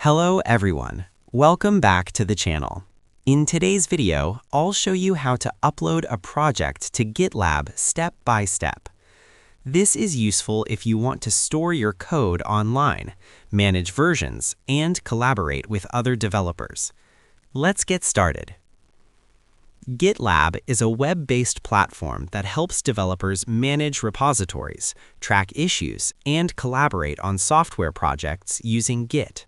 Hello everyone, welcome back to the channel. In today's video, I'll show you how to upload a project to GitLab step by step. This is useful if you want to store your code online, manage versions, and collaborate with other developers. Let's get started. GitLab is a web-based platform that helps developers manage repositories, track issues, and collaborate on software projects using Git.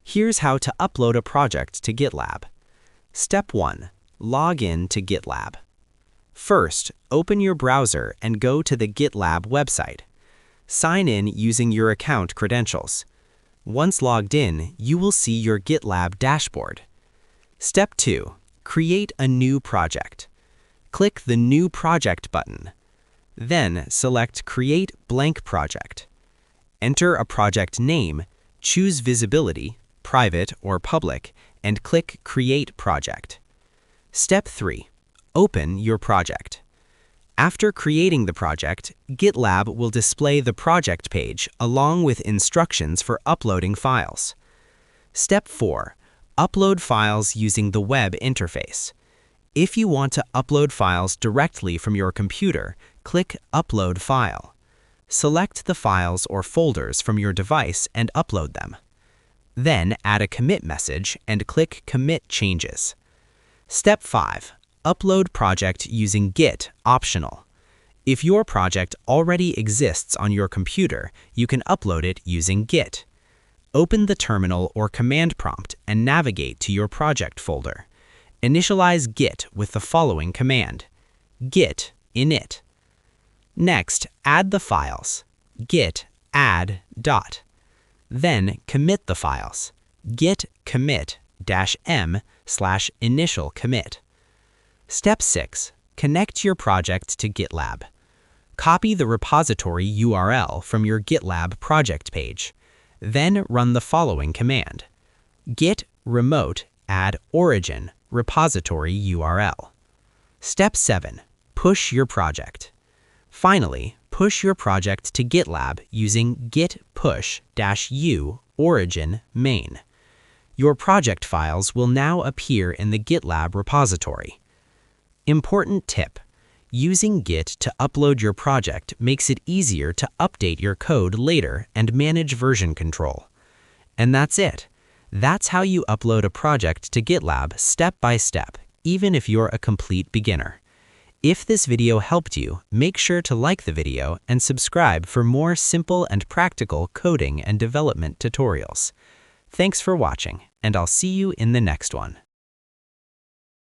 Here's how to upload a project to GitLab. Step 1. Log in to GitLab. First, open your browser and go to the GitLab website. Sign in using your account credentials. Once logged in, you will see your GitLab dashboard. Step 2. Create a new project. Click the New Project button. Then select Create Blank Project. Enter a project name, choose visibility, private or public, and click Create Project. Step 3. Open your project. After creating the project, GitLab will display the project page along with instructions for uploading files. Step 4. Upload files using the web interface. If you want to upload files directly from your computer, click Upload File. Select the files or folders from your device and upload them. Then add a commit message and click Commit Changes. Step 5. Upload project using Git optional. If your project already exists on your computer, you can upload it using Git. Open the terminal or command prompt and navigate to your project folder. Initialize Git with the following command: git init. Next, add the files: git add dot. Then commit the files: git commit -m/initial commit. Step 6. Connect your project to GitLab. Copy the repository URL from your GitLab project page. Then run the following command: git remote add origin repository URL. Step 7. Push your project. Finally, push your project to GitLab using git push-u origin main. Your project files will now appear in the GitLab repository. Important tip: using Git to upload your project makes it easier to update your code later and manage version control. And that's it. That's how you upload a project to GitLab step by step, even if you're a complete beginner. If this video helped you, make sure to like the video and subscribe for more simple and practical coding and development tutorials. Thanks for watching, and I'll see you in the next one.